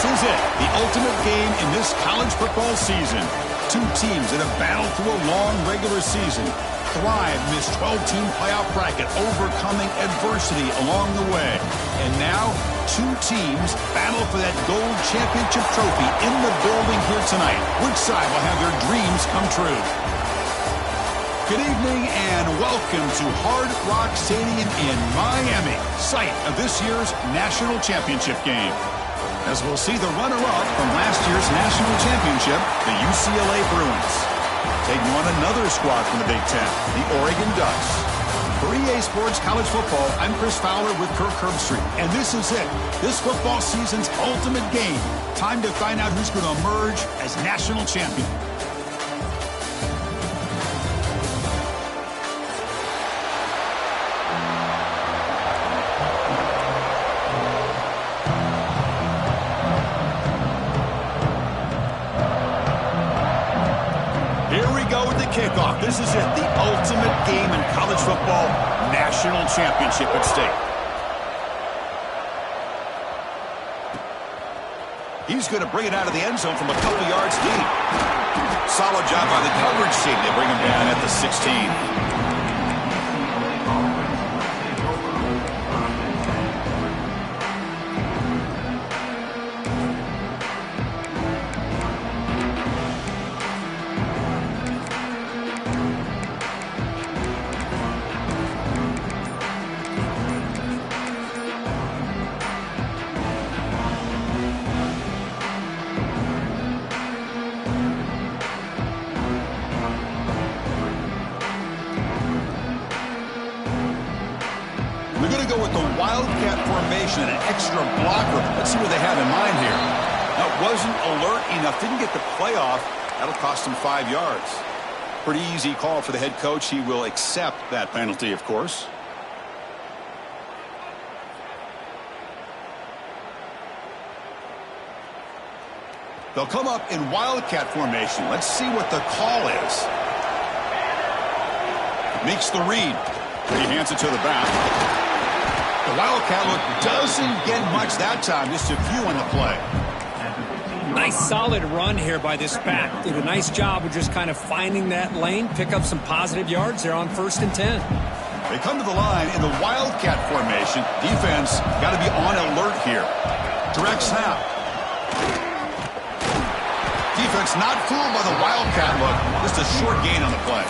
This is it, the ultimate game in this college football season. Two teams that have battled through a long regular season, thrived in this 12-team playoff bracket, overcoming adversity along the way. And now, two teams battle for that gold championship trophy in the building here tonight. Which side will have their dreams come true? Good evening and welcome to Hard Rock Stadium in Miami, site of this year's national championship game. As we'll see the runner-up from last year's national championship, the UCLA Bruins, taking on another squad from the Big Ten, the Oregon Ducks. For EA Sports College Football, I'm Chris Fowler with Kirk Herbstreit, and this is it, this football season's ultimate game. Time to find out who's going to emerge as national champion. Kickoff. This is it, the ultimate game in college football, national championship at stake. He's going to bring it out of the end zone from a couple yards deep. Solid job by the coverage team. They bring him down at the 16. We're going to go with the Wildcat formation, an extra blocker. Let's see what they have in mind here. That wasn't alert enough, didn't get the playoff. That'll cost him 5 yards. Pretty easy call for the head coach. He will accept that penalty, of course. They'll come up in Wildcat formation. Let's see what the call is. Makes the read. He hands it to the back. The Wildcat look doesn't get much that time, just a few on the play. Nice solid run here by this back. Did a nice job of just kind of finding that lane, pick up some positive yards there on 1st and 10. They come to the line in the Wildcat formation. Defense got to be on alert here. Direct snap. Defense not fooled by the Wildcat look. Just a short gain on the play.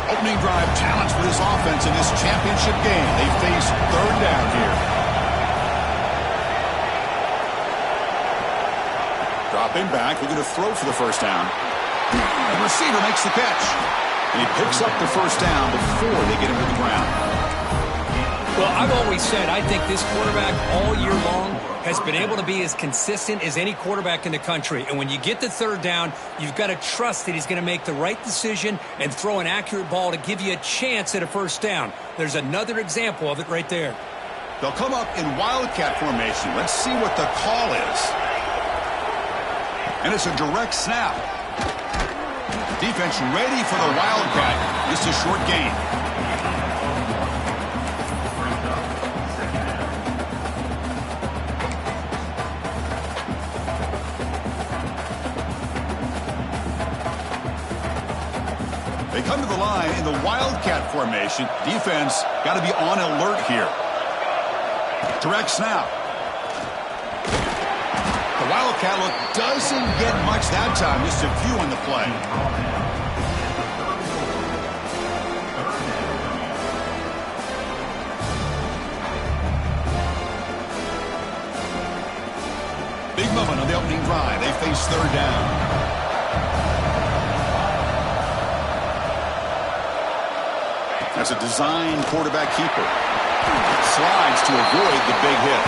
Opening drive challenge for this offense in this championship game. They face 3rd down here. Dropping back, they're going to throw for the 1st down. The receiver makes the catch. And he picks up the 1st down before they get him to the ground. Well, I've always said I think this quarterback all year long has been able to be as consistent as any quarterback in the country. And when you get the 3rd down, you've got to trust that he's going to make the right decision and throw an accurate ball to give you a chance at a 1st down. There's another example of it right there. They'll come up in Wildcat formation. Let's see what the call is. And it's a direct snap. Defense ready for the Wildcat. Just a short gain. They come to the line in the Wildcat formation. Defense got to be on alert here. Direct snap. The Wildcat look doesn't get much that time. Just a few on the play. Big moment on the opening drive. They face 3rd down. That's a design quarterback keeper. Slides to avoid the big hit.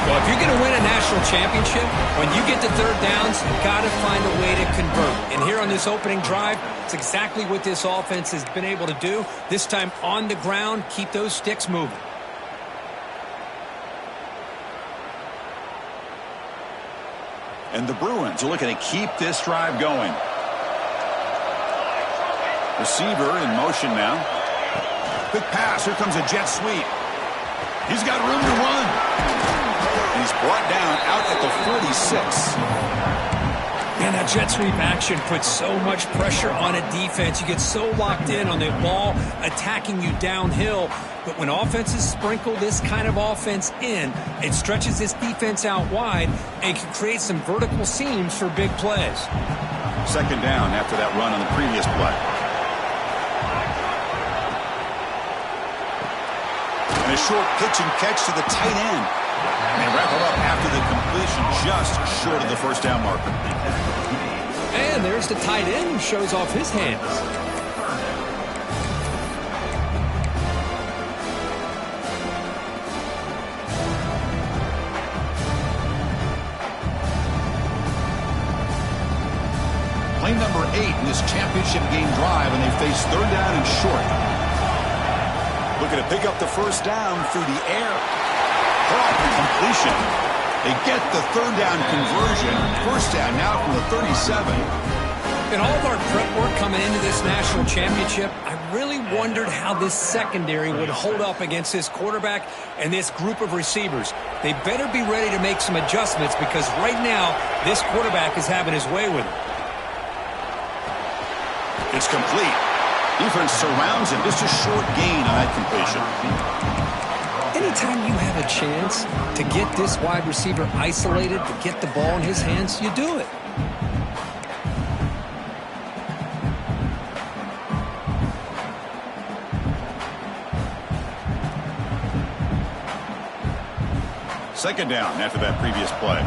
Well, if you're going to win a national championship, when you get to 3rd downs, you've got to find a way to convert. And here on this opening drive, it's exactly what this offense has been able to do. This time on the ground, keep those sticks moving. And the Bruins are looking to keep this drive going. Receiver in motion now. Quick pass. Here comes a jet sweep. He's got room to run. And he's brought down out at the 46. And that jet sweep action puts so much pressure on a defense. You get so locked in on the ball attacking you downhill. But when offenses sprinkle this kind of offense in, it stretches this defense out wide and can create some vertical seams for big plays. Second down after that run on the previous play. And a short pitch and catch to the tight end. And they wrap it up after the completion, just short of the first down marker. And there's the tight end who shows off his hands. Play number 8 in this championship game drive, and they face third down and short. Looking to pick up the first down through the air. Caught for completion. They get the third down conversion. First down now from the 37. In all of our prep work coming into this national championship, I really wondered how this secondary would hold up against this quarterback and this group of receivers. They better be ready to make some adjustments because right now, this quarterback is having his way with it. It's complete. Defense surrounds him. Just a short gain on that completion. Anytime you have a chance to get this wide receiver isolated, to get the ball in his hands, you do it. Second down after that previous play.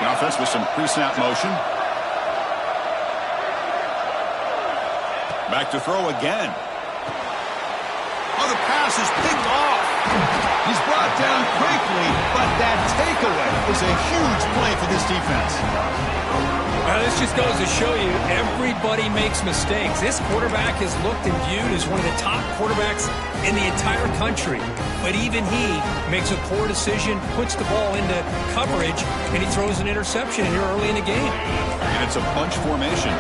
The offense with some pre-snap motion. Back to throw again. Oh, the pass is picked off. He's brought down quickly, but that takeaway is a huge play for this defense. Well, this just goes to show you everybody makes mistakes. This quarterback is looked and viewed as one of the top quarterbacks in the entire country. But even he makes a poor decision, puts the ball into coverage, and he throws an interception here early in the game. And it's a bunch formation.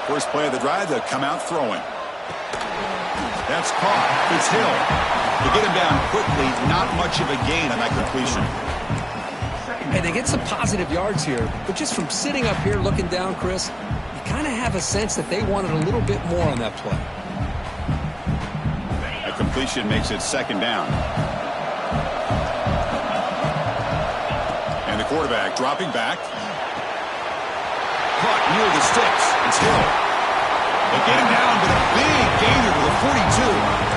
First play of the drive, they'll come out throwing. That's caught. It's Hill. To get him down quickly, not much of a gain on that completion. Hey, they get some positive yards here, but just from sitting up here looking down, Chris, you kind of have a sense that they wanted a little bit more on that play. A completion makes it second down. And the quarterback dropping back. Caught near the sticks. It's Hill. They get him down, but a big gainer to the 42.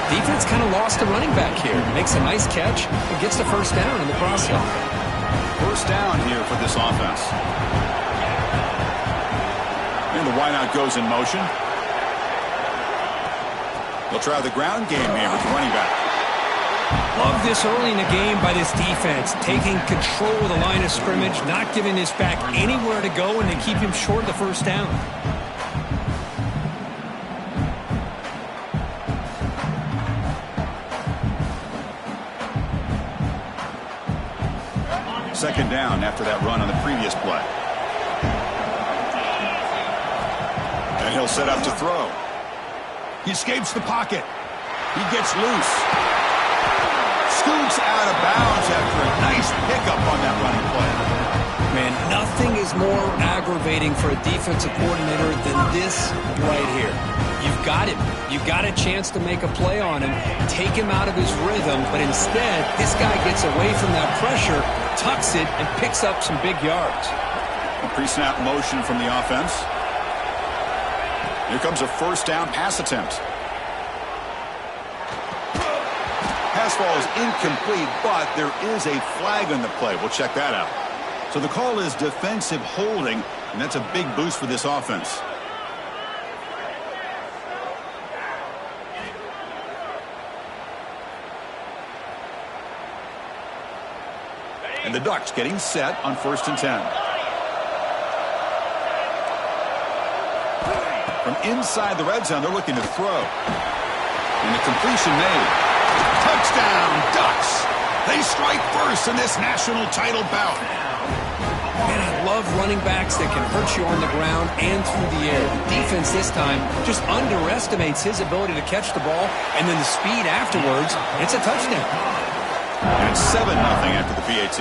Defense kind of lost a running back here. Makes a nice catch and gets the first down in the process. First down here for this offense. And the wideout goes in motion. They'll try the ground game here with the running back. Love this early in the game by this defense. Taking control of the line of scrimmage, not giving this back anywhere to go, and they keep him short of the first down. Second down after that run on the previous play. And he'll set up to throw. He escapes the pocket. He gets loose. Scoots out of bounds after a nice pickup on that running play. Man, nothing is more aggravating for a defensive coordinator than this right here. You've got him. You've got a chance to make a play on him, take him out of his rhythm, but instead, this guy gets away from that pressure, tucks it, and picks up some big yards. A pre-snap motion from the offense. Here comes a first down pass attempt. Pass ball is incomplete, but there is a flag on the play. We'll check that out. So the call is defensive holding, and that's a big boost for this offense. And the Ducks getting set on 1st and 10. From inside the red zone. They're looking to throw. And the completion made. Touchdown, Ducks. They strike first in this national title bout. Man, I love running backs that can hurt you on the ground and through the air. The defense this time just underestimates his ability to catch the ball, and then the speed afterwards, it's a touchdown. And it's 7-0 after the PAT.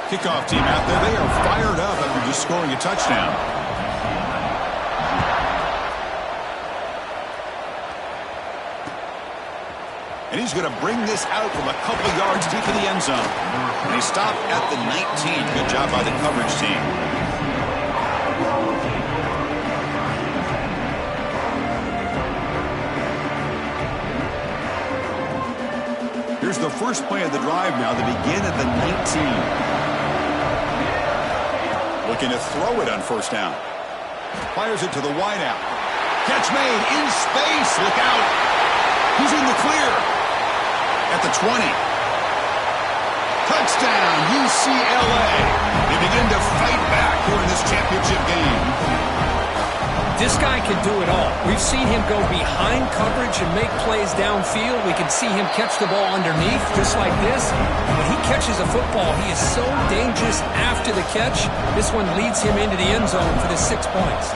Kickoff team out there, they are fired up after just scoring a touchdown. And he's going to bring this out from a couple yards deep in the end zone. And he stopped at the 19. Good job by the coverage team. Here's the first play of the drive now. They begin at the 19. Looking to throw it on first down. Fires it to the wideout. Catch made in space. Look out. He's in the clear. At the 20. Touchdown, UCLA. They begin to fight back here in this championship game. This guy can do it all. We've seen him go behind coverage and make plays downfield. We can see him catch the ball underneath just like this. And when he catches a football, he is so dangerous after the catch. This one leads him into the end zone for the 6 points.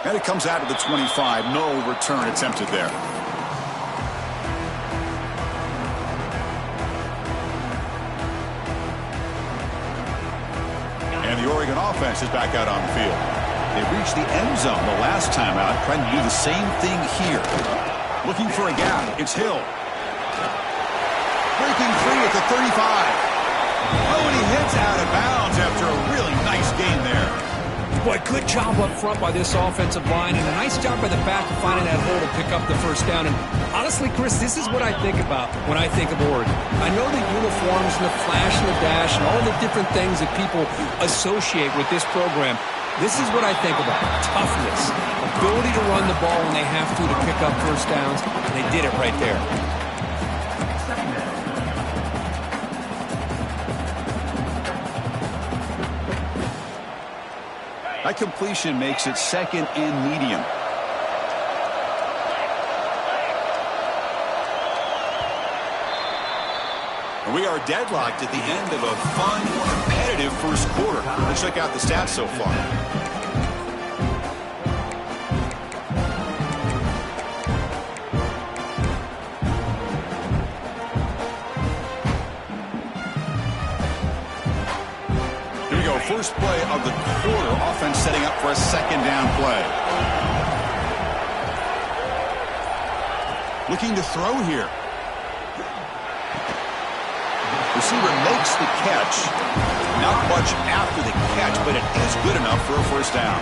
And it comes out of the 25. No return attempted there. And the Oregon offense is back out on the field. They reached the end zone the last time out, trying to do the same thing here. Looking for a gap. It's Hill. Breaking free at the 35. Oh, and he hits out of bounds after a really nice gain there. Boy, good job up front by this offensive line, and a nice job by the back of finding that hole to pick up the first down. And honestly, Chris, this is what I think about when I think of Oregon. I know the uniforms and the flash and the dash and all the different things that people associate with this program. This is what I think about. Toughness, ability to run the ball when they have to pick up first downs, and they did it right there. That completion makes it second and medium. And we are deadlocked at the end of a fun, competitive first quarter. Let's check out the stats so far. First play of the quarter, offense setting up for a second down play. Looking to throw here. Receiver makes the catch. Not much after the catch, but it is good enough for a first down.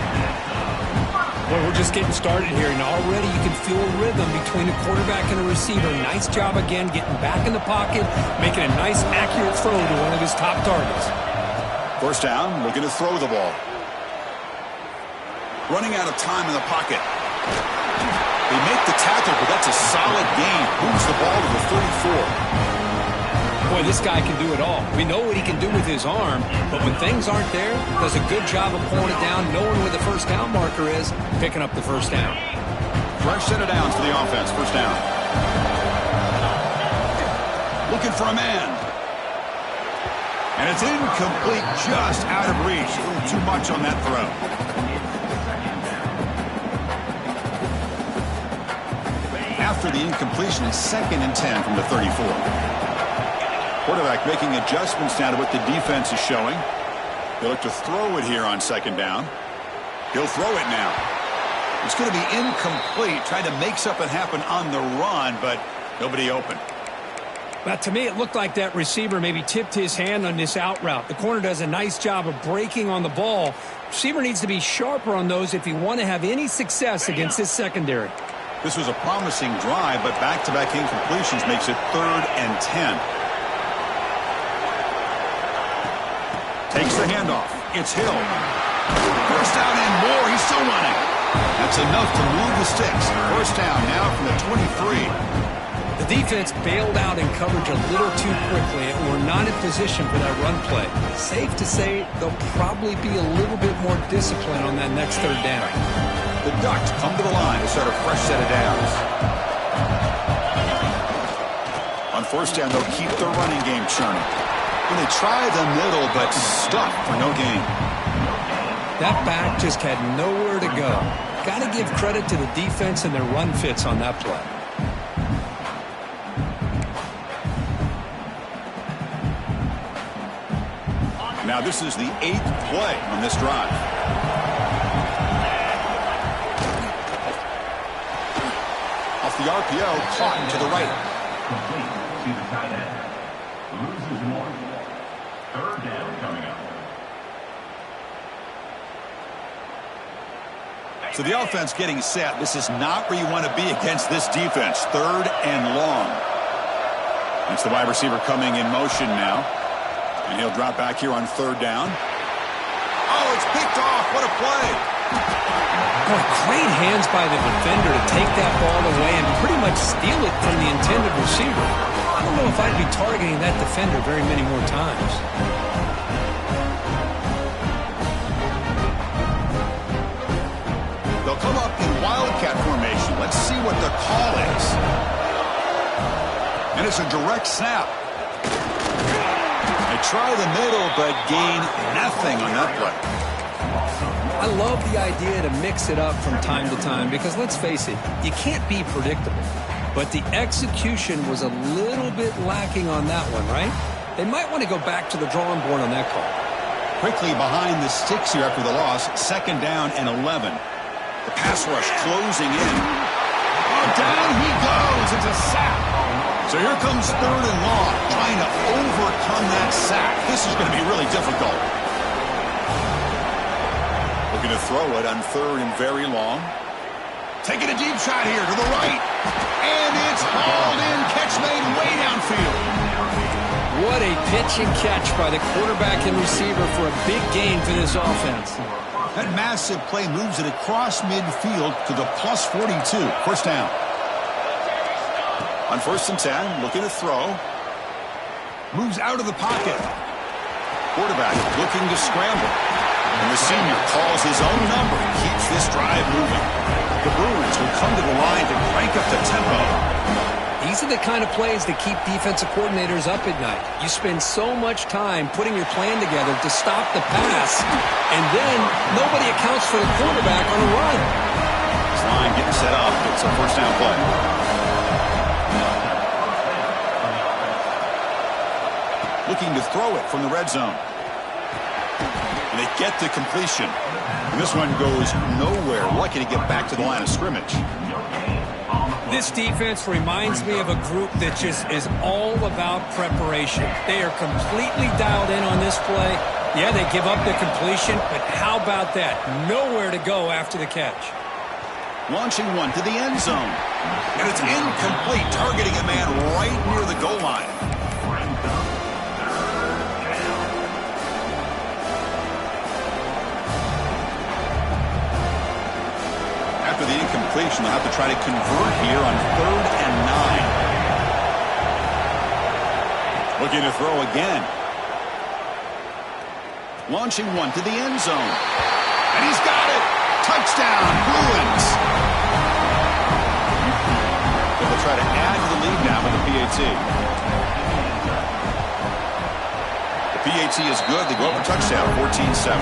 Well, we're just getting started here, and already you can feel a rhythm between the quarterback and the receiver. Nice job again getting back in the pocket, making a nice, accurate throw to one of his top targets. First down, looking to throw the ball. Running out of time in the pocket. They make the tackle, but that's a solid gain. Moves the ball to the 34. Boy, this guy can do it all. We know what he can do with his arm, but when things aren't there, does a good job of pulling it down, knowing where the first down marker is, picking up the first down. Fresh set of downs for the offense. First down. Looking for a man. And it's incomplete, just out of reach. A little too much on that throw. After the incompletion, it's 2nd and 10 from the 34. Quarterback making adjustments now to what the defense is showing. They look to throw it here on second down. He'll throw it now. It's going to be incomplete, trying to make something happen on the run, but nobody open. But to me, it looked like that receiver maybe tipped his hand on this out route. The corner does a nice job of breaking on the ball. Receiver needs to be sharper on those if you want to have any success against this secondary. This was a promising drive, but back-to-back incompletions makes it 3rd and 10. Takes the handoff. It's Hill. First down and more. He's still running. That's enough to move the sticks. First down now from the 23. defense bailed out in coverage a little too quickly, and we're not in position for that run play. Safe to say they'll probably be a little bit more disciplined on that next third down. The Ducks come to the line to start a fresh set of downs. On first down, they'll keep their running game churning. When they try the middle, but stuck for no gain. That back just had nowhere to go. Got to give credit to the defense and their run fits on that play. Now this is the 8th play on this drive. Off the RPO, caught to the right. Complete to the tight end. Loses one. Third down coming up. So the offense getting set. This is not where you want to be against this defense. Third and long. It's the wide receiver coming in motion now. And he'll drop back here on third down. Oh, it's picked off. What a play. Boy, great hands by the defender to take that ball away and pretty much steal it from the intended receiver. I don't know if I'd be targeting that defender very many more times. They'll come up in wildcat formation. Let's see what the call is. And it's a direct snap. They try the middle, but gain nothing on that play. I love the idea to mix it up from time to time because, let's face it, you can't be predictable. But the execution was a little bit lacking on that one, right? They might want to go back to the drawing board on that call. Quickly behind the sticks here after the loss. Second down and 11. The pass rush closing in. Oh, down he goes. It's a sack. So here comes third and long, trying to overcome that sack. This is going to be really difficult. Looking to throw it on third and very long. Taking a deep shot here to the right. And it's hauled in. Catch made way downfield. What a pitch and catch by the quarterback and receiver for a big gain for this offense. That massive play moves it across midfield to the plus 42. First down. On first and 10, looking to throw. Moves out of the pocket. Quarterback looking to scramble. And the senior calls his own number and keeps this drive moving. The Bruins will come to the line to crank up the tempo. These are the kind of plays that keep defensive coordinators up at night. You spend so much time putting your plan together to stop the pass, and then nobody accounts for the quarterback on a run. This line getting set up. It's a first down play. Looking to throw it from the red zone. And they get the completion. And this one goes nowhere. Lucky to get back to the line of scrimmage. This defense reminds me of a group that just is all about preparation. They are completely dialed in on this play. Yeah, they give up the completion, but how about that? Nowhere to go after the catch. Launching one to the end zone. And it's incomplete, targeting a man right near the goal line. After the incompletion, they'll have to try to convert here on third and 9. Looking to throw again. Launching one to the end zone. And he's got it. Touchdown, Bruins. They'll try to add to the lead now with the PAT. The PAT is good. They go up for touchdown, 14-7.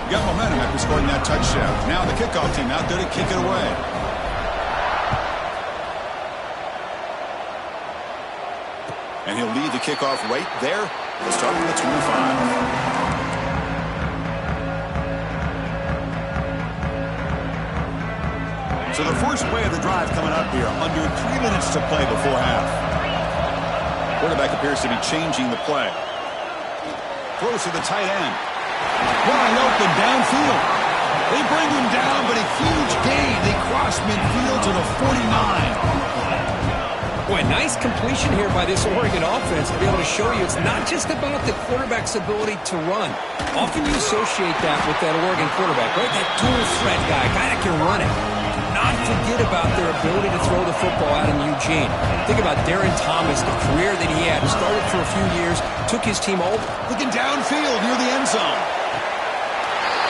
Got momentum after scoring that touchdown. Now the kickoff team out there to kick it away. And he'll lead the kickoff right there. We'll start with the 25. So the first play of the drive coming up here. Under 3 minutes to play before half. Quarterback appears to be changing the play. Throws to the tight end. Wide open downfield. They bring him down, but a huge gain. They cross midfield to the 49. Boy, nice completion here by this Oregon offense to be able to show you it's not just about the quarterback's ability to run. Often you associate that with that Oregon quarterback, right? That dual threat guy that can run it. Do not forget about their ability to throw the football out in Eugene. Think about Darren Thomas, the career that he had. Started for a few years, took his team over. Looking downfield near the end zone.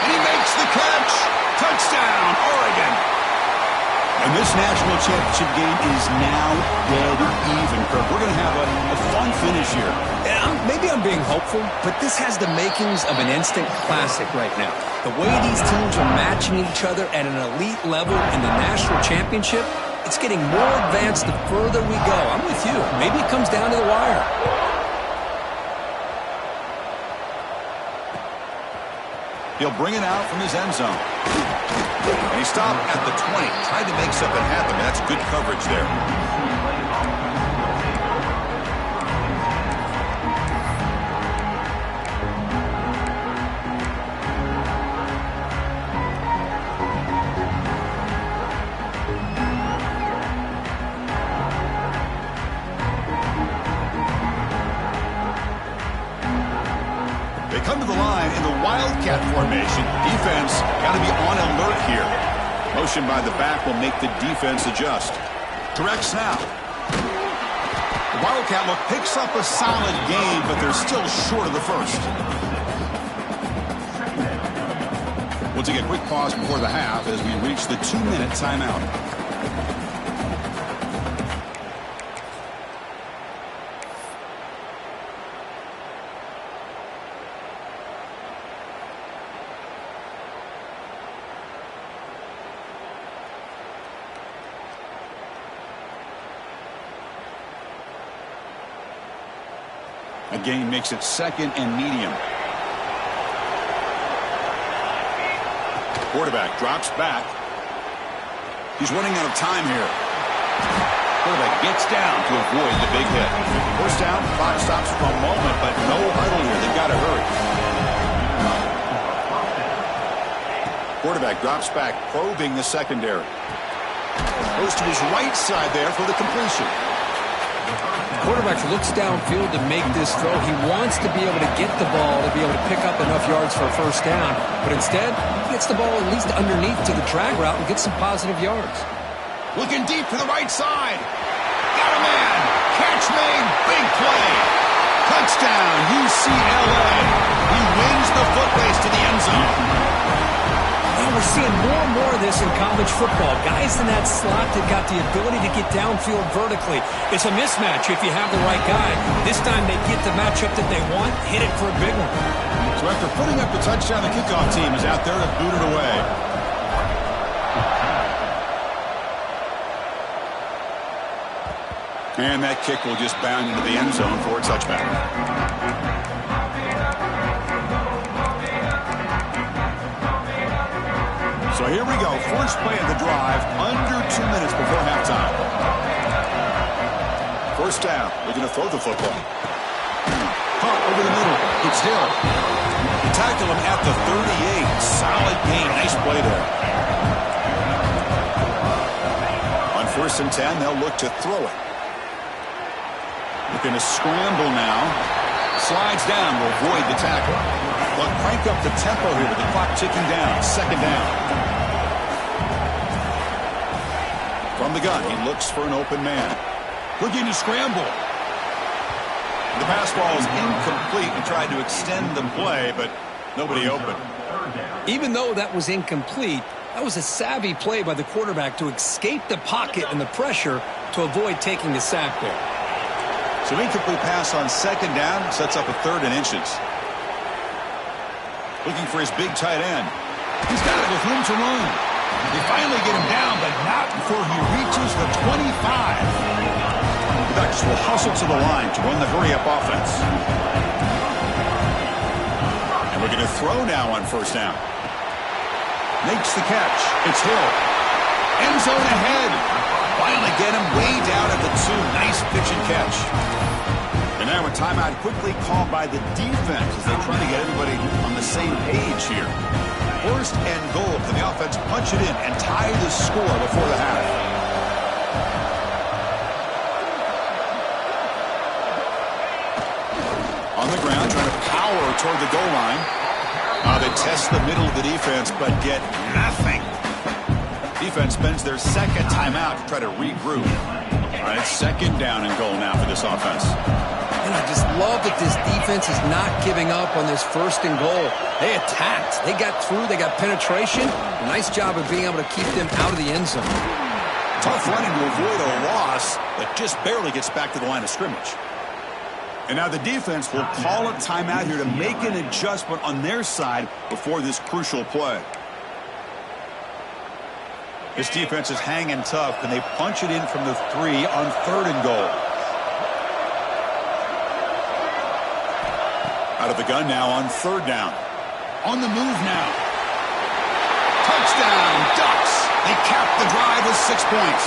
And he makes the catch. Touchdown, Oregon. And this national championship game is now dead even, Kirk. We're going to have a fun finish here. Yeah, maybe I'm being hopeful, but this has the makings of an instant classic right now. The way these teams are matching each other at an elite level in the national championship, it's getting more advanced the further we go. I'm with you. Maybe it comes down to the wire. He'll bring it out from his end zone. And he stopped at the 20, tried to make something happen. That's good coverage there. They come to the line in the Wildcat formation. Defense got to be on alert here. Motion by the back will make the defense adjust. Direct snap. The Wildcat look picks up a solid gain, but they're still short of the first. We'll take a quick pause before the half as we reach the 2-minute timeout. A gain makes it second and medium. Quarterback drops back. He's running out of time here. Quarterback gets down to avoid the big hit. First down, clock stops for a moment, but no huddle here. They've got to hurry. Quarterback drops back, probing the secondary. Goes to his right side there for the completion. Quarterback looks downfield to make this throw. He wants to be able to get the ball to be able to pick up enough yards for a first down, but instead he gets the ball at least underneath to the drag route and gets some positive yards. Looking deep to the right side. Got a man. Catch made. Big play. Touchdown, UCLA. He wins the foot race to the end zone. We're seeing more and more of this in college football. Guys in that slot that got the ability to get downfield vertically. It's a mismatch if you have the right guy. This time they get the matchup that they want, hit it for a big one. So after putting up the touchdown, the kickoff team is out there to boot it away. And that kick will just bound into the end zone for a touchback. So here we go. First play of the drive, under 2 minutes before halftime. First down. We're going to throw the football. Caught over the middle. It's Hill. He tackled him at the 38. Solid gain. Nice play there. On 1st and 10, they'll look to throw it. Looking to scramble now. Slides down to avoid the tackle. They'll crank up the tempo here with the clock ticking down. Second down. From the gun, he looks for an open man. Looking to scramble. The pass ball is incomplete. He tried to extend the play, but nobody open. Even though that was incomplete, that was a savvy play by the quarterback to escape the pocket and the pressure to avoid taking the sack there. So incomplete pass on second down sets up a 3rd and inches. Looking for his big tight end. He's got it with room to run. They finally get him down, but not before he reaches the 25. The Ducks will hustle to the line to run the hurry-up offense. And we're going to throw now on 1st down. Makes the catch. It's Hill. End zone ahead. Finally get him way down at the 2. Nice pitch and catch. And now a timeout quickly called by the defense as they try to get everybody on the same page here. 1st and goal for the offense. Punch it in and tie the score before the half. toward the goal line. They test the middle of the defense, but get nothing. Defense spends their second timeout to try to regroup. All right, second down and goal now for this offense. And I just love that this defense is not giving up on this first and goal. They attacked. They got through. They got penetration. Nice job of being able to keep them out of the end zone. Tough running to avoid a loss, but just barely gets back to the line of scrimmage. And now the defense will call a timeout here to make an adjustment on their side before this crucial play. This defense is hanging tough, and they punch it in from the 3 on third and goal. Out of the gun now on third down. On the move now. Touchdown, Ducks. They cap the drive with 6 points.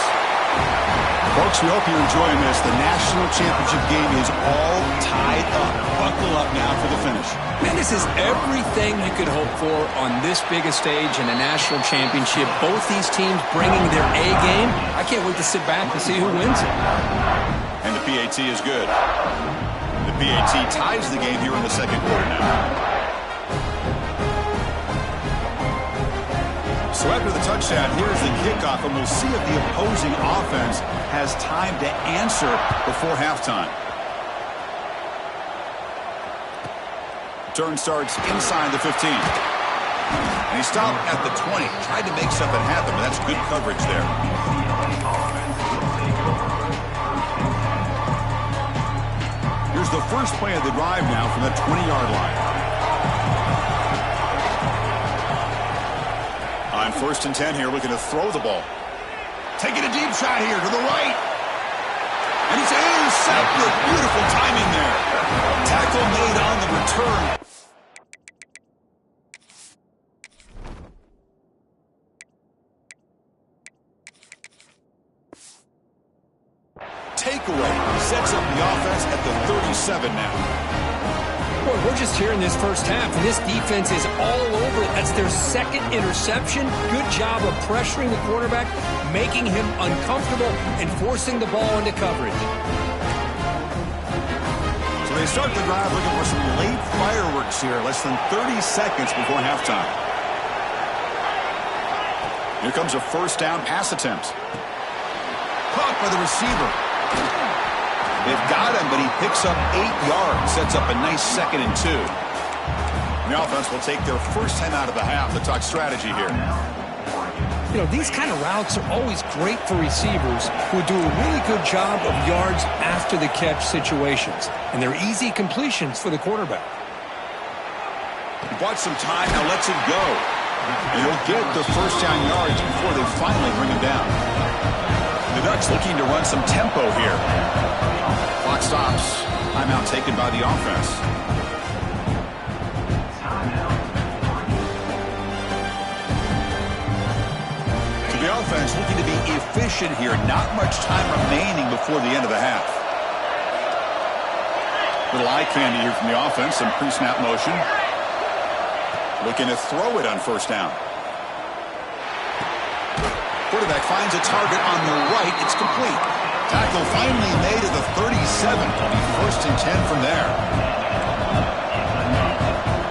Folks, we hope you're enjoying this. The national championship game is all tied up. Buckle up now for the finish. Man, this is everything you could hope for on this big a stage in a national championship. Both these teams bringing their A game. I can't wait to sit back and see who wins it. And the PAT is good. The PAT ties the game here in the second quarter now. So after the touchdown, here's the kickoff, and we'll see if the opposing offense has time to answer before halftime. Turn starts inside the 15. And he stopped at the 20. Tried to make something happen, but that's good coverage there. Here's the first play of the drive now from the 20-yard line. On first and 10 here, looking to throw the ball. Taking a deep shot here to the right. And it's intercepted. Beautiful timing there. Tackle made on the return. Takeaway sets up the offense at the 37 now. Boy, we're just here in this first half, and this defense is all over it. That's their second interception. Good job of pressuring the quarterback, making him uncomfortable, and forcing the ball into coverage. So they start the drive looking for some late fireworks here, less than 30 seconds before halftime. Here comes a first down pass attempt. Caught by the receiver. They've got him, but he picks up 8 yards, sets up a nice 2nd and 2. And the offense will take their first time out of the half to talk strategy here. You know, these kind of routes are always great for receivers who do a really good job of yards after the catch situations. And they're easy completions for the quarterback. He bought some time, now lets it go. And he'll get the first down yards before they finally bring him down. The Ducks looking to run some tempo here. Clock stops. Timeout taken by the offense. So the offense looking to be efficient here. Not much time remaining before the end of the half. Little eye candy here from the offense. Some pre-snap motion. Looking to throw it on first down. Quarterback finds a target on the right. It's complete. Tackle finally made at the 37. It'll be first and 10 from there.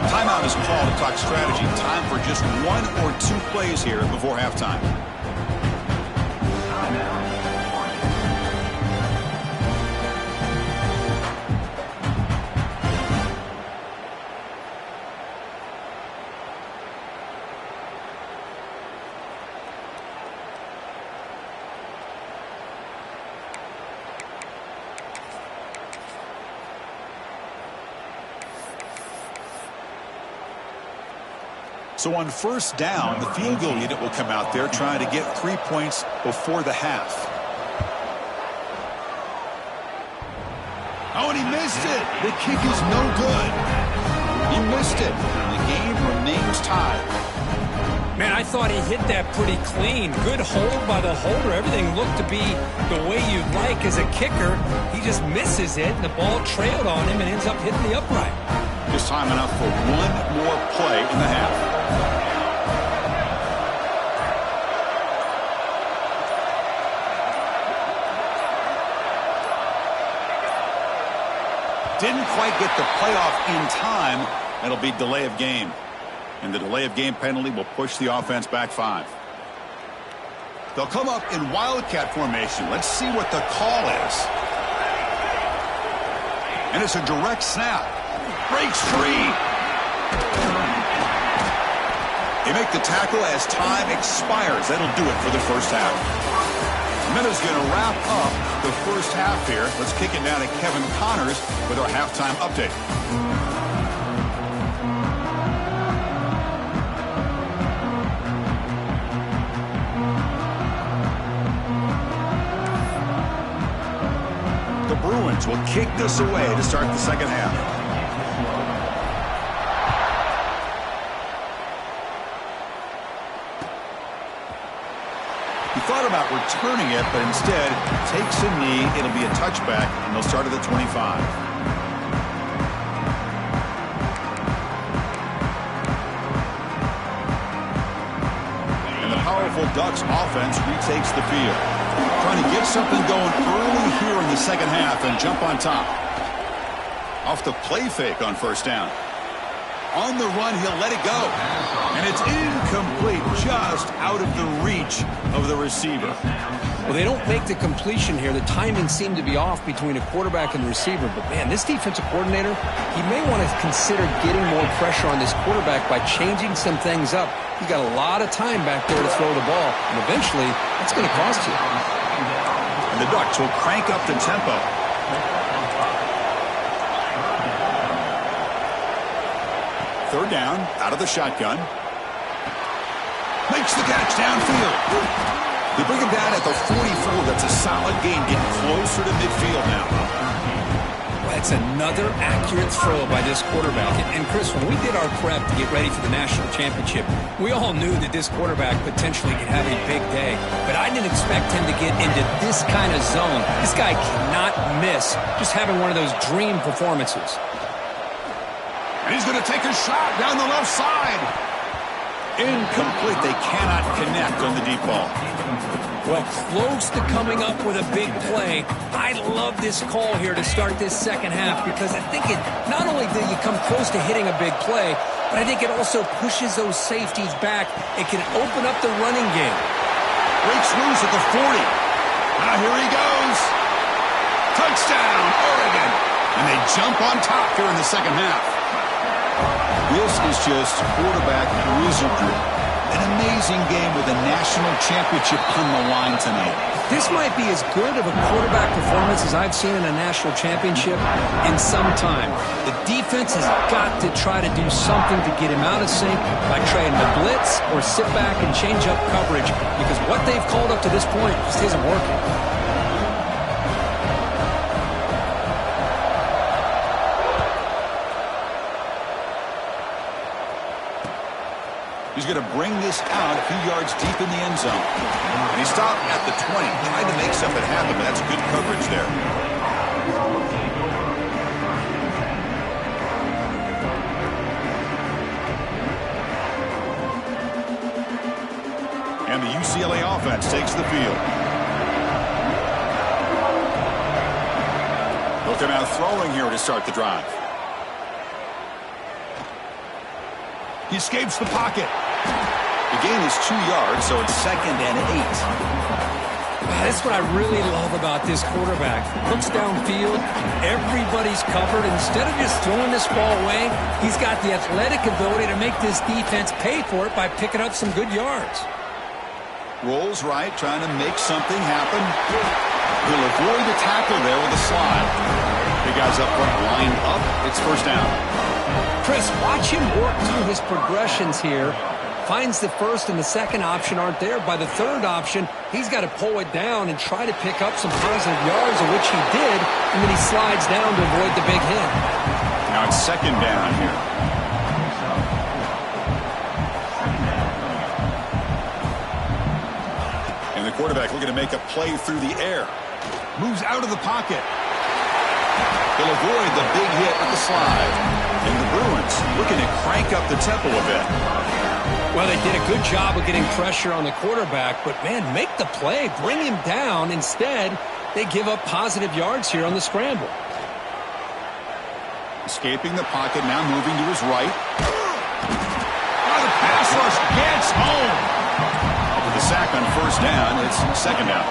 Timeout is called to talk strategy. Time for just 1 or 2 plays here before halftime. So on first down, the field goal unit will come out there trying to get 3 points before the half. Oh, and he missed it. The kick is no good. He missed it. The game remains tied. Man, I thought he hit that pretty clean. Good hold by the holder. Everything looked to be the way you'd like as a kicker. He just misses it, and the ball trailed on him and ends up hitting the upright. Just time enough for 1 more play in the half. Didn't quite get the playoff in time, That'll be delay of game. And the delay of game penalty will push the offense back 5. They'll come up in wildcat formation. Let's see what the call is. And it's a direct snap. Breaks free. They make the tackle as time expires. That'll do it for the first half. Minna's going to wrap up the first half here. Let's kick it down to Kevin Connors with our halftime update. The Bruins will kick this away to start the second half. He thought about returning it, but instead takes a knee. It'll be a touchback, and they'll start at the 25. And the powerful Ducks offense retakes the field. Trying to get something going early here in the second half and jump on top. Off the play fake on first down. On the run, he'll let it go. And it's incomplete, just out of the reach of the receiver. Well, they don't make the completion here. The timing seemed to be off between a quarterback and the receiver. But, man, this defensive coordinator, he may want to consider getting more pressure on this quarterback by changing some things up. You got a lot of time back there to throw the ball. And eventually, that's going to cost you. And the Ducks will crank up the tempo. Third down, out of the shotgun. Makes the catch downfield. They bring him down at the 44. That's a solid gain, getting closer to midfield now. Well, that's another accurate throw by this quarterback. And Chris, when we did our prep to get ready for the national championship, we all knew that this quarterback potentially could have a big day. But I didn't expect him to get into this kind of zone. This guy cannot miss just having one of those dream performances. And he's going to take a shot down the left side. Incomplete. They cannot connect on the deep ball. Well, close to coming up with a big play. I love this call here to start this second half because I think it not only do you come close to hitting a big play, but I think it also pushes those safeties back. It can open up the running game. Breaks loose at the 40. Now here he goes. Touchdown, Oregon. And they jump on top here in the second half. This is just quarterback wizardry. An amazing game with a national championship on the line tonight. This might be as good of a quarterback performance as I've seen in a national championship in some time. The defense has got to try to do something to get him out of sync by trying to blitz or sit back and change up coverage because what they've called up to this point just isn't working. He's going to bring this out a few yards deep in the end zone. And he stopped at the 20, trying to make something happen, but that's good coverage there. And the UCLA offense takes the field. They'll come out throwing here to start the drive. He escapes the pocket. The gain is 2 yards, so it's 2nd and 8. That's what I really love about this quarterback. Looks downfield, everybody's covered. Instead of just throwing this ball away, he's got the athletic ability to make this defense pay for it by picking up some good yards. Rolls right, trying to make something happen. He'll avoid the tackle there with a slide. The guys up front lined up. It's first down. Chris, watch him work through his progressions here. Finds the first and the second option aren't there. By the third option, he's got to pull it down and try to pick up some positive yards, of which he did, and then he slides down to avoid the big hit. Now it's 2nd down here. And the quarterback looking to make a play through the air. Moves out of the pocket. He'll avoid the big hit with the slide. And the Bruins looking to crank up the tempo a bit. Well, they did a good job of getting pressure on the quarterback, but, man, make the play, bring him down. Instead, they give up positive yards here on the scramble. Escaping the pocket, now moving to his right. Oh, the pass rush gets home. With the sack on first down, it's second down.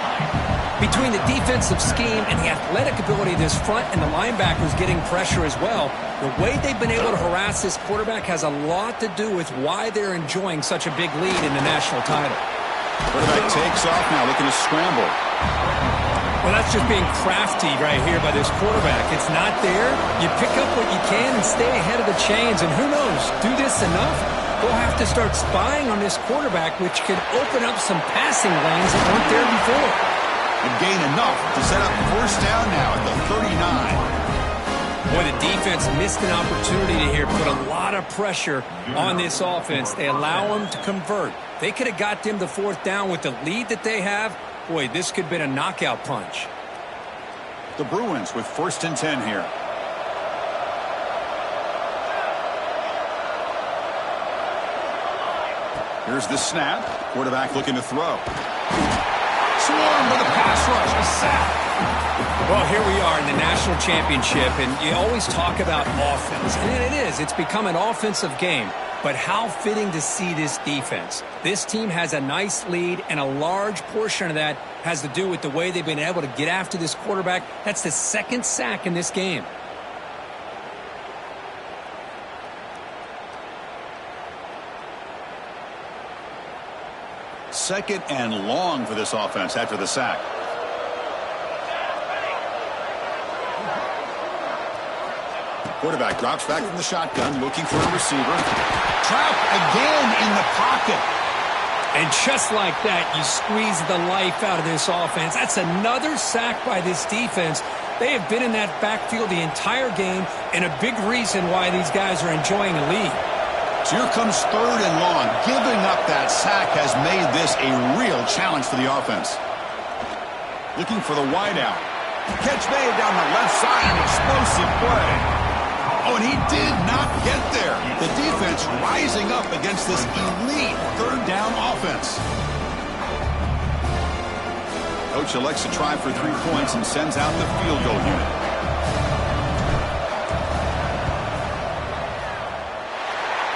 Between the defensive scheme and the athletic ability of this front and the linebackers getting pressure as well, the way they've been able to harass this quarterback has a lot to do with why they're enjoying such a big lead in the national title. Quarterback takes off now, looking to scramble. Well, that's just being crafty right here by this quarterback. It's not there. You pick up what you can and stay ahead of the chains. And who knows, do this enough, they'll have to start spying on this quarterback, which could open up some passing lanes that weren't there before. And gain enough to set up first down now at the 39. Boy, the defense missed an opportunity to here, put a lot of pressure on this offense. They allow them to convert. They could have got them to fourth down with the lead that they have. Boy, this could have been a knockout punch. The Bruins with first and 10 here. Here's the snap. Quarterback looking to throw. Swarmed by the pass rush. A sack. Well, here we are in the national championship, and you always talk about offense. And it is. It's become an offensive game. But how fitting to see this defense. This team has a nice lead, and a large portion of that has to do with the way they've been able to get after this quarterback. That's the second sack in this game. Second and long for this offense after the sack. Quarterback drops back from the shotgun, looking for a receiver. Trapped again in the pocket. And just like that, you squeeze the life out of this offense. That's another sack by this defense. They have been in that backfield the entire game, and a big reason why these guys are enjoying a lead. So here comes third and long. Giving up that sack has made this a real challenge for the offense. Looking for the wideout. Catch made down the left side. An explosive play. Oh, and he did not get there. The defense rising up against this elite third down offense. Coach elects to try for 3 points and sends out the field goal unit.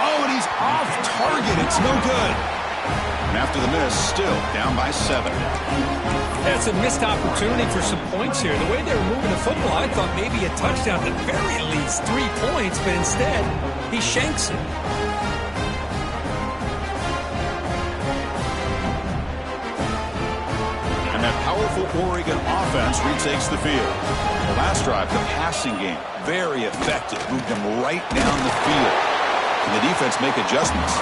Oh, and he's off target. It's no good. And after the miss, still down by 7. That's a missed opportunity for some points here. The way they were moving the football, I thought maybe a touchdown, at the very least 3 points, but instead, he shanks it. And that powerful Oregon offense retakes the field. The last drive, the passing game, very effective. Moved them right down the field. And the defense make adjustments.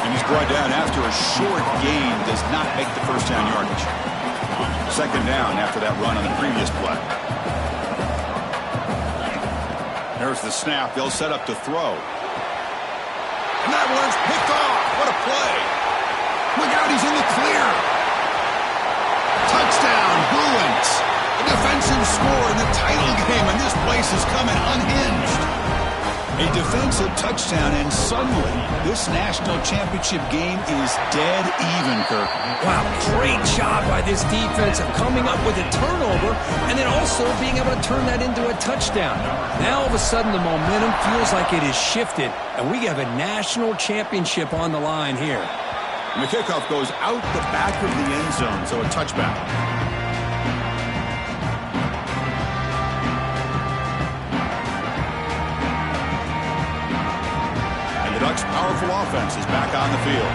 And he's brought down after a short gain, does not make the first down yardage. Second down after that run on the previous play. There's the snap. They'll set up to throw. And that one's picked off. What a play. Look out, he's in the clear. Touchdown, Bruins. A defensive score in the title game, and this place is coming unhinged. A defensive touchdown, and suddenly this national championship game is dead even, Kirk. Wow, great job by this defense of coming up with a turnover and then also being able to turn that into a touchdown. Now all of a sudden the momentum feels like it is shifted, and we have a national championship on the line here. And the kickoff goes out the back of the end zone, so a touchback. The Ducks' powerful offense is back on the field.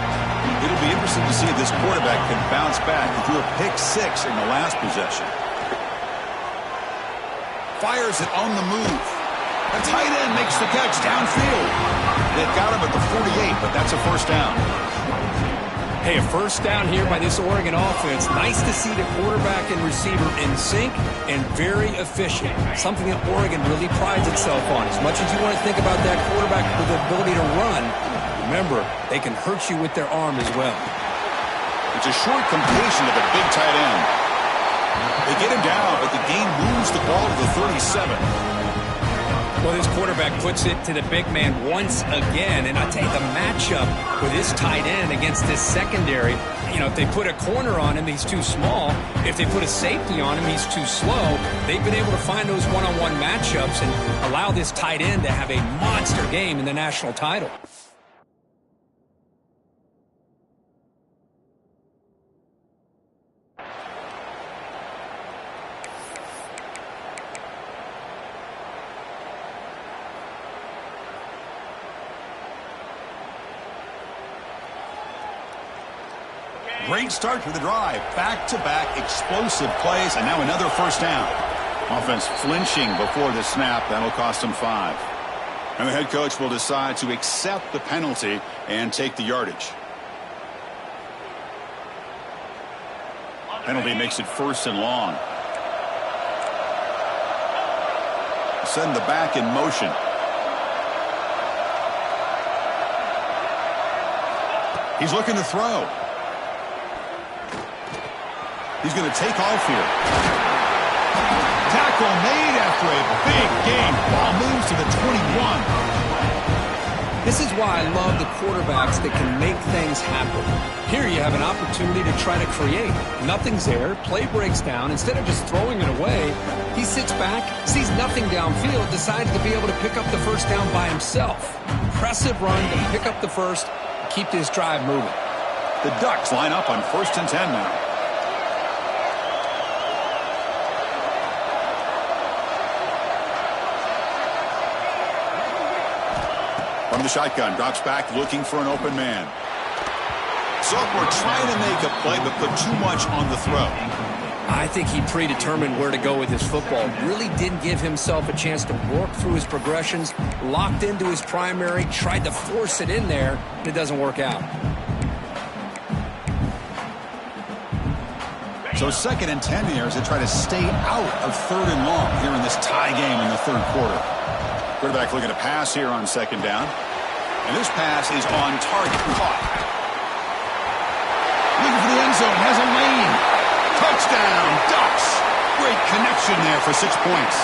It'll be interesting to see if this quarterback can bounce back. He threw a pick 6 in the last possession. Fires it on the move. A tight end makes the catch downfield. They've got him at the 48, but that's a first down. Hey, a first down here by this Oregon offense. Nice to see the quarterback and receiver in sync and very efficient. Something that Oregon really prides itself on. As much as you want to think about that quarterback with the ability to run, remember, they can hurt you with their arm as well. It's a short completion to the big tight end. They get him down, but the game moves the ball to the 37. Well, this quarterback puts it to the big man once again. And I'll tell you, the matchup with this tight end against this secondary, you know, if they put a corner on him, he's too small. If they put a safety on him, he's too slow. They've been able to find those one-on-one matchups and allow this tight end to have a monster game in the national title. Great start to the drive. Back-to-back explosive plays, and now another first down. Offense flinching before the snap. That'll cost them 5. And the head coach will decide to accept the penalty and take the yardage. Penalty makes it 1st and long. Send the back in motion. He's looking to throw. He's going to take off here. Tackle made after a big gain. Ball moves to the 21. This is why I love the quarterbacks that can make things happen. Here you have an opportunity to try to create. Nothing's there. Play breaks down. Instead of just throwing it away, he sits back, sees nothing downfield, decides to be able to pick up the first down by himself. Impressive run to pick up the first, keep this drive moving. The Ducks line up on 1st and 10 now. From the shotgun, drops back, looking for an open man. Sophomore trying to make a play, but put too much on the throw. I think he predetermined where to go with his football. Really didn't give himself a chance to work through his progressions. Locked into his primary, tried to force it in there, and it doesn't work out. So 2nd and 10 here as they try to stay out of 3rd and long here in this tie game in the 3rd quarter. Quarterback looking to pass here on 2nd down. And this pass is on target. Caught. Looking for the end zone. Has a lane. Touchdown, Ducks. Great connection there for 6 points.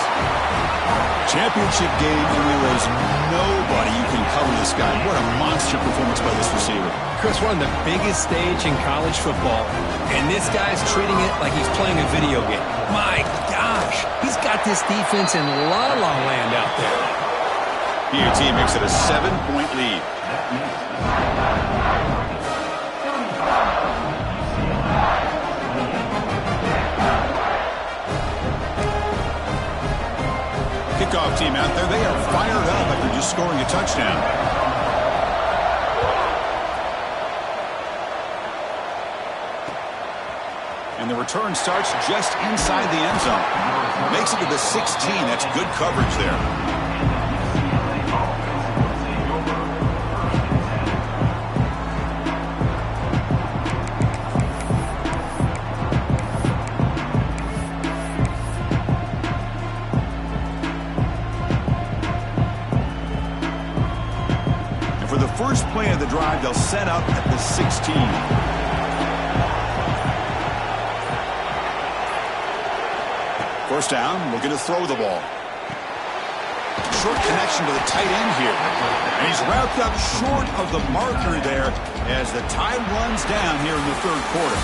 Championship game, and there is nobody you can cover this guy. What a monster performance by this receiver. Chris, we're on the biggest stage in college football, and this guy's treating it like he's playing a video game. My gosh, he's got this defense in la-la land out there. PAT makes it a 7-point lead. Kickoff team out there. They are fired up after just scoring a touchdown. And the return starts just inside the end zone. Makes it to the 16. That's good coverage there. For the first play of the drive, they'll set up at the 16. First down, looking to throw the ball. Short connection to the tight end here. And he's wrapped up short of the marker there as the time runs down here in the 3rd quarter.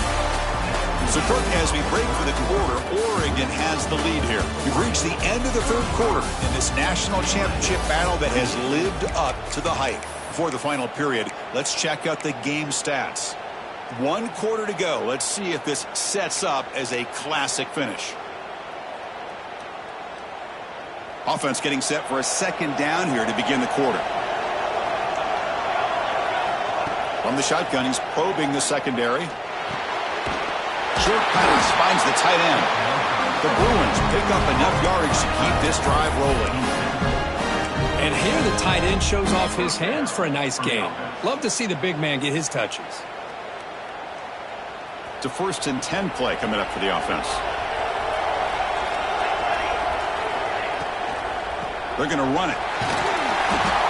So, Kirk, as we break for the quarter, Oregon has the lead here. We've reached the end of the 3rd quarter in this national championship battle that has lived up to the hype. For the final period, let's check out the game stats. 1 quarter to go. Let's see if this sets up as a classic finish. Offense getting set for a 2nd down here to begin the quarter. From the shotgun, he's probing the secondary. Short pass finds the tight end. The Bruins pick up enough yardage to keep this drive rolling. And here the tight end shows off his hands for a nice game. Love to see the big man get his touches. It's a 1st and 10 play coming up for the offense. They're going to run it.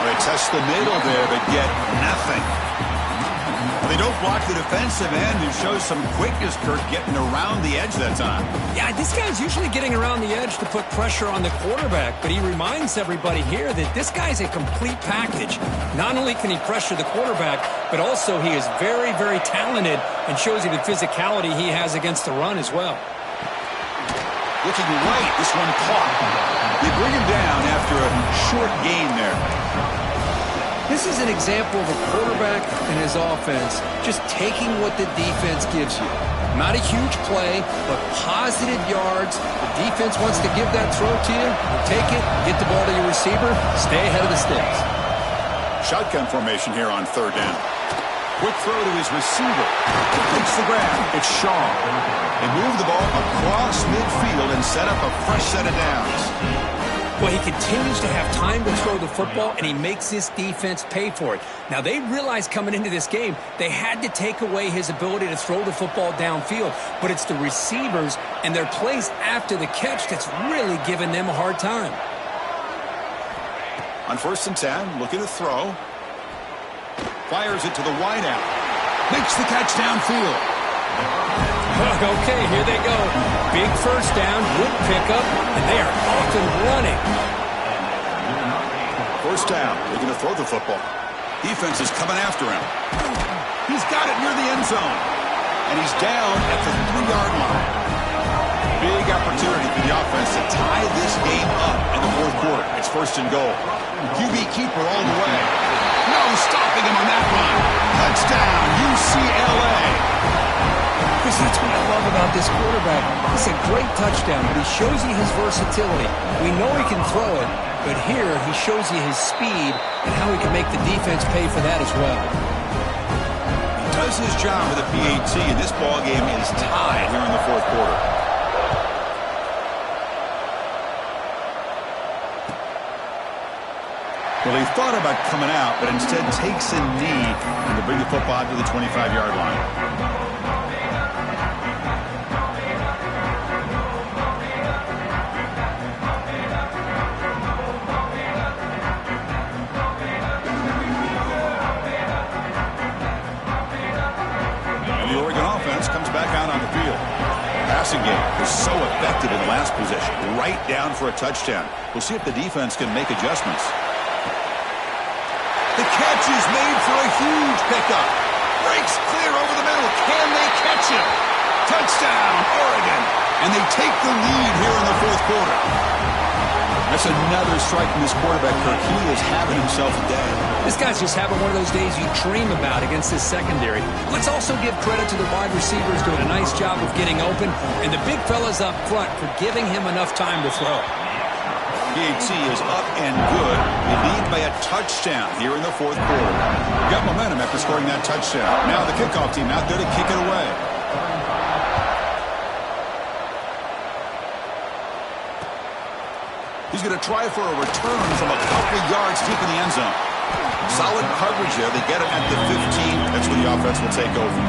They test the middle there, but get nothing. They don't block the defensive end, who shows some quickness, Kirk, getting around the edge that time. Yeah, this guy's usually getting around the edge to put pressure on the quarterback, but he reminds everybody here that this guy's a complete package. Not only can he pressure the quarterback, but also he is very, very talented and shows you the physicality he has against the run as well. Looking right, this one caught. They bring him down after a short gain there. This is an example of a quarterback and his offense just taking what the defense gives you. Not a huge play, but positive yards. The defense wants to give that throw to you. You take it, get the ball to your receiver, stay ahead of the sticks. Shotgun formation here on third down. Quick throw to his receiver. Takes the grab. It's Shaw. They move the ball across midfield and set up a fresh set of downs. Well, he continues to have time to throw the football, and he makes this defense pay for it. Now, they realized coming into this game they had to take away his ability to throw the football downfield, but it's the receivers and their plays after the catch that's really giving them a hard time. On 1st and 10, looking to throw. Fires it to the wideout. Makes the catch downfield. Okay, here they go. Big first down, good pickup, and they are off and running. First down, they're going to throw the football. Defense is coming after him. He's got it near the end zone. And he's down at the 3-yard line. Big opportunity for the offense to tie this game up in the fourth quarter. It's 1st and goal. QB keeper all the way. No stopping him on that run. Touchdown, UCLA. Because that's what I love about this quarterback. It's a great touchdown, but he shows you his versatility. We know he can throw it, but here he shows you his speed and how he can make the defense pay for that as well. He does his job with a PAT, and this ball game is tied here in the fourth quarter. Well, he thought about coming out, but instead takes a knee and to bring the football to the 25-yard line. Comes back out on the field. Passing game was so effective in the last possession. Right down for a touchdown. We'll see if the defense can make adjustments. The catch is made for a huge pickup. Breaks clear over the middle. Can they catch him? Touchdown, Oregon. And they take the lead here in the fourth quarter. That's another strike from this quarterback, Kirk. He is having himself a day. This guy's just having one of those days you dream about against this secondary. Let's also give credit to the wide receivers doing a nice job of getting open, and the big fellas up front for giving him enough time to throw. PAT is up and good. They lead by a touchdown here in the fourth quarter. Got momentum after scoring that touchdown. Now the kickoff team out there to kick it away. He's going to try for a return from a couple yards deep in the end zone. Solid coverage there. They get it at the 15. That's where the offense will take over.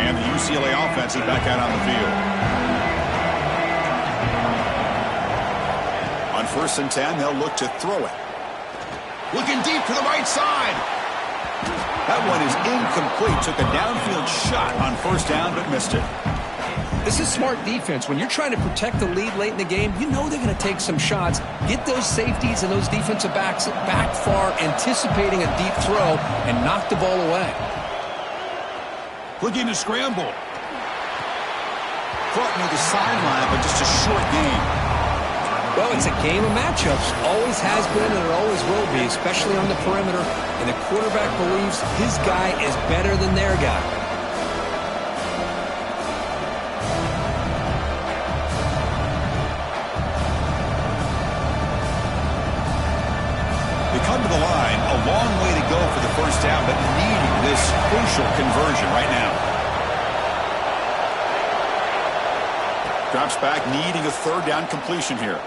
And the UCLA offense is back out on the field. On 1st and 10, they'll look to throw it. Looking deep to the right side. That one is incomplete. Took a downfield shot on 1st down, but missed it. This is smart defense. When you're trying to protect the lead late in the game, you know they're going to take some shots. Get those safeties and those defensive backs back far, anticipating a deep throw, and knock the ball away. Looking to scramble. Caught near the sideline, but just a short game. Well, it's a game of matchups. Always has been and it always will be, especially on the perimeter. And the quarterback believes his guy is better than their guy. They come to the line. A long way to go for the first down, but needing this crucial conversion right now. Drops back, needing a 3rd down completion here.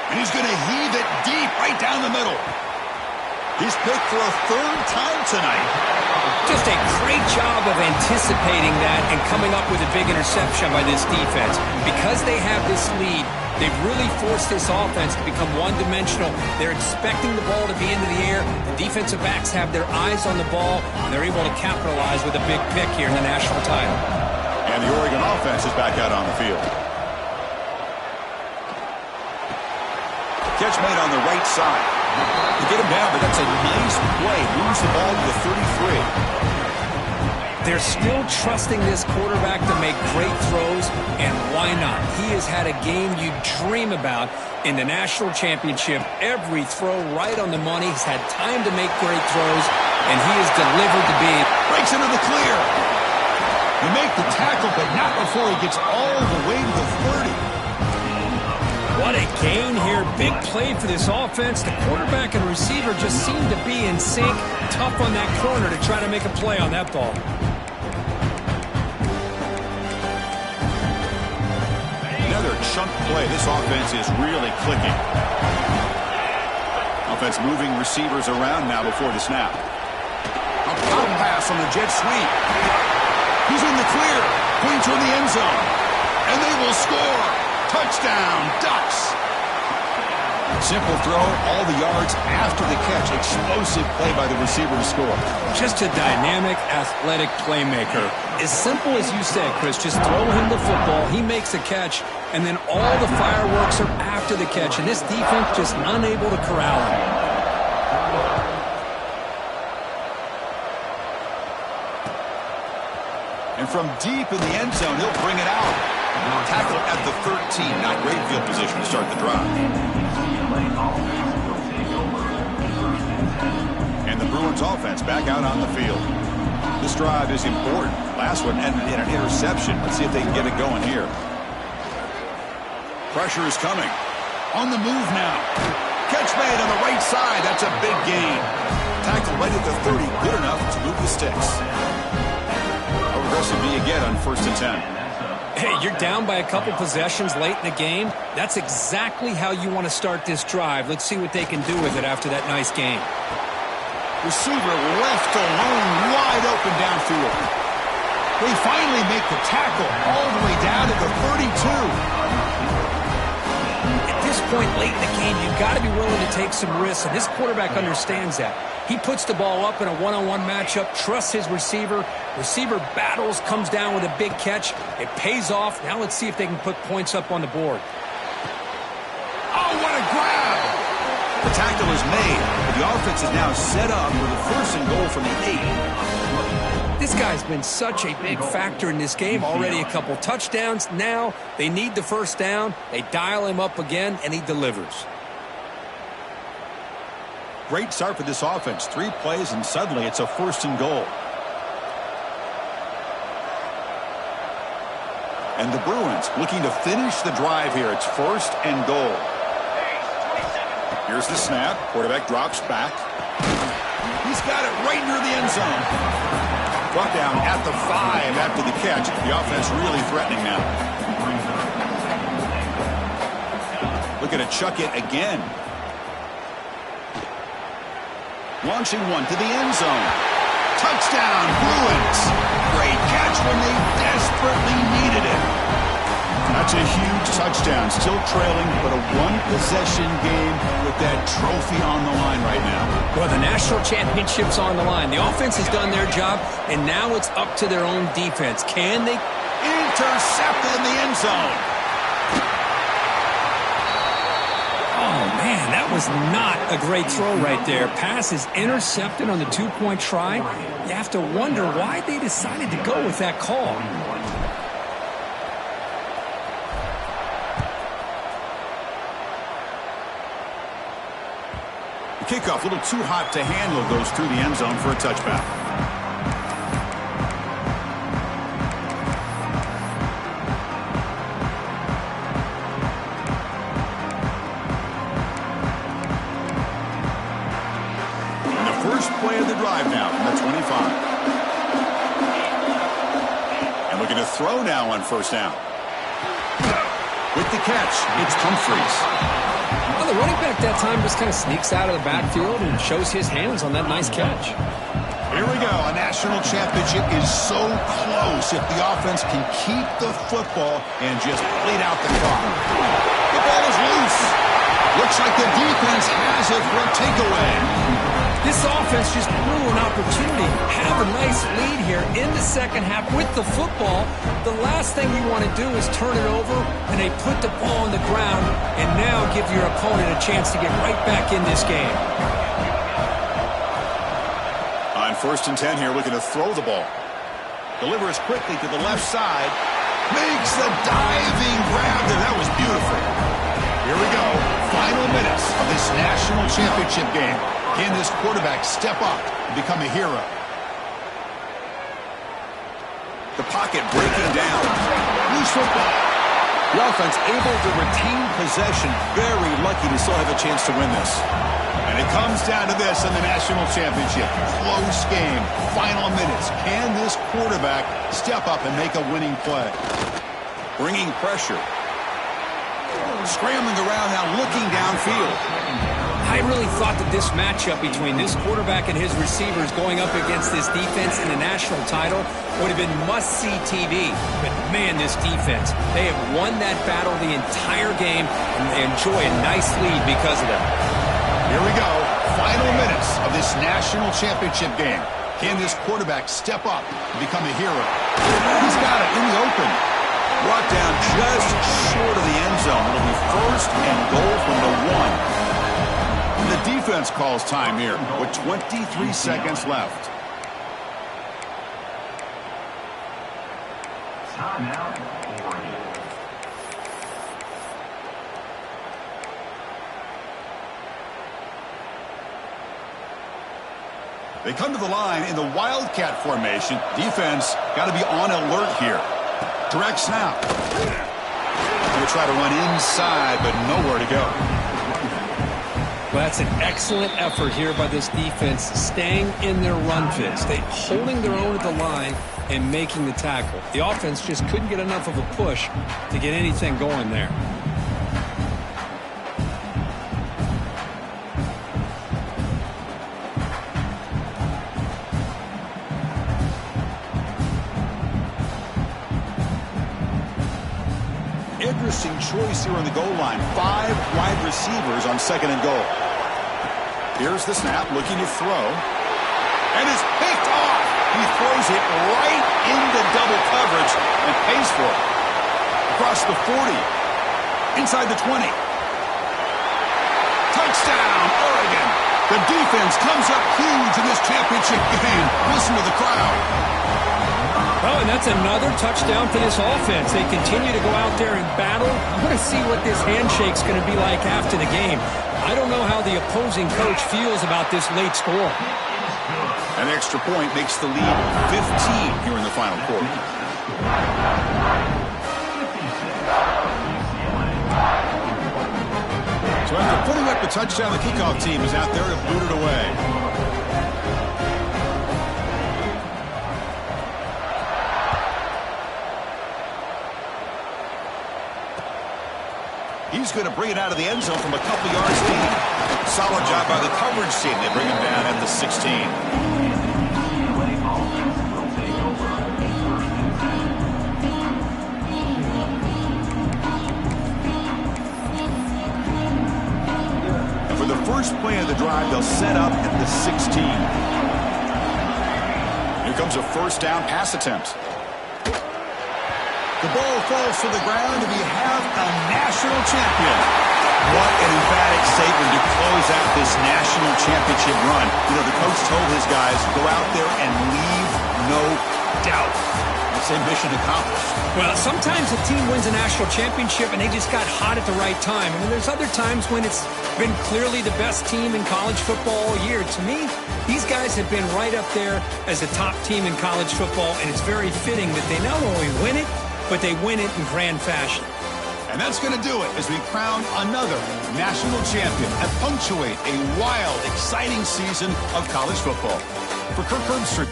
And he's going to heave it deep right down the middle. He's picked for a 3rd time tonight. Just a great job of anticipating that and coming up with a big interception by this defense. Because they have this lead, they've really forced this offense to become one-dimensional. They're expecting the ball to be into the air. The defensive backs have their eyes on the ball, and they're able to capitalize with a big pick here in the national title. And the Oregon offense is back out on the field. Catch made on the right side. To get him down, but that's a nice play. Moves the ball to the 33. They're still trusting this quarterback to make great throws, and why not? He has had a game you dream about in the national championship. Every throw right on the money. He's had time to make great throws, and he has delivered the beat. Breaks into the clear. They make the tackle, but not before he gets all the way to the 30. What a gain here. Big play for this offense. The quarterback and receiver just seem to be in sync. Tough on that corner to try to make a play on that ball. Another chunk play. This offense is really clicking. Offense moving receivers around now before the snap. A pop pass on the jet sweep. He's in the clear. Going toward the end zone. And they will score. Touchdown, Ducks. Simple throw, all the yards after the catch. Explosive play by the receiver to score. Just a dynamic, athletic playmaker. As simple as you said, Chris, just throw him the football, he makes a catch, and then all the fireworks are after the catch, and this defense just unable to corral him. And from deep in the end zone, he'll bring it out. Tackle at the 13. Not great field position to start the drive. And the Bruins offense back out on the field. This drive is important. Last one ended in an interception. Let's see if they can get it going here. Pressure is coming. On the move now. Catch made on the right side. That's a big gain. Tackle right at the 30. Good enough to move the sticks. How aggressive do you get on 1st and 10? Hey, you're down by a couple possessions late in the game. That's exactly how you want to start this drive. Let's see what they can do with it after that nice game. Receiver left alone, wide open downfield. They finally make the tackle all the way down to the 32. At this point late in the game, you've got to be willing to take some risks, and this quarterback understands that. He puts the ball up in a one-on-one matchup, trusts his receiver. Receiver battles, comes down with a big catch. It pays off. Now let's see if they can put points up on the board. Oh, what a grab! The tackle is made, but the offense is now set up with a 1st and goal from the 8. This guy's been such a big factor in this game. Already a couple touchdowns. Now they need the 1st down. They dial him up again, and he delivers. Great start for this offense. 3 plays, and suddenly it's a 1st and goal. And the Bruins looking to finish the drive here. It's 1st and goal. Here's the snap. Quarterback drops back. He's got it right near the end zone. Brought down at the 5 after the catch. The offense really threatening now. Looking to chuck it again. Launching one to the end zone. Touchdown, Bruins. Great catch when they desperately needed it. That's a huge touchdown. Still trailing, but a one-possession game with that trophy on the line right now. Well, the national championship's on the line. The offense has done their job, and now it's up to their own defense. Can they? Intercepted in the end zone. Oh, man, that was not a great throw right there. Pass is intercepted on the 2-point try. You have to wonder why they decided to go with that call. The kickoff, a little too hot to handle, goes through the end zone for a touchback. First play of the drive now from the 25. And looking to throw now on 1st down. With the catch, it's Humphries. Well, the running back that time just kind of sneaks out of the backfield and shows his hands on that nice catch. Here we go. A national championship is so close if the offense can keep the football and just bleed out the clock. The ball is loose. Looks like the defense has it for a takeaway. This offense just blew an opportunity. Have a nice lead here in the second half with the football. The last thing you want to do is turn it over, and they put the ball on the ground and now give your opponent a chance to get right back in this game. On 1st and 10 here, looking to throw the ball. Delivers quickly to the left side. Makes the diving grab there. That was beautiful. Here we go. Final minutes of this national championship game. Can this quarterback step up and become a hero? The pocket breaking down. Loose football. The offense able to retain possession. Very lucky to still have a chance to win this. And it comes down to this in the national championship. Close game. Final minutes. Can this quarterback step up and make a winning play? Bringing pressure. Scrambling around now, looking downfield. I really thought that this matchup between this quarterback and his receivers going up against this defense in the national title would have been must-see TV. But, man, this defense, they have won that battle the entire game, and they enjoy a nice lead because of that. Here we go. Final minutes of this national championship game. Can this quarterback step up and become a hero? He's got it in the open. Brought down just short of the end zone. It'll be 1st and goal from the 1. The defense calls time here with 23 seconds left. Timeout, Oregon. They come to the line in the Wildcat formation. Defense got to be on alert here. Direct snap. Going to try to run inside, but nowhere to go. Well, that's an excellent effort here by this defense, staying in their run fits. They holding their own at the line and making the tackle. The offense just couldn't get enough of a push to get anything going there. Interesting choice here on the goal line. 5 wide receivers on 2nd and goal. Here's the snap, looking to throw. And it's picked off. He throws it right into double coverage and pays for it. Across the 40. Inside the 20. Touchdown, Oregon. The defense comes up huge in this championship game. Listen to the crowd. Oh, and that's another touchdown for this offense. They continue to go out there and battle. I want to see what this handshake's going to be like after the game. I don't know how the opposing coach feels about this late score. An extra point makes the lead 15 here in the final quarter. So after putting up the touchdown, the kickoff team is out there to boot it away. He's going to bring it out of the end zone from a couple yards deep. Solid job by the coverage team. They bring him down at the 16. And for the first play of the drive, they'll set up at the 16. Here comes a 1st down pass attempt. The ball falls to the ground, and we have a national champion. What an emphatic statement to close out this national championship run. You know, the coach told his guys, go out there and leave no doubt. I'd say mission accomplished. Well, sometimes a team wins a national championship and they just got hot at the right time. And then there's other times when it's been clearly the best team in college football all year. To me, these guys have been right up there as a top team in college football, and it's very fitting that they not only win it, but they win it in grand fashion. And that's going to do it as we crown another national champion and punctuate a wild, exciting season of college football. For Kirk Herbstreit,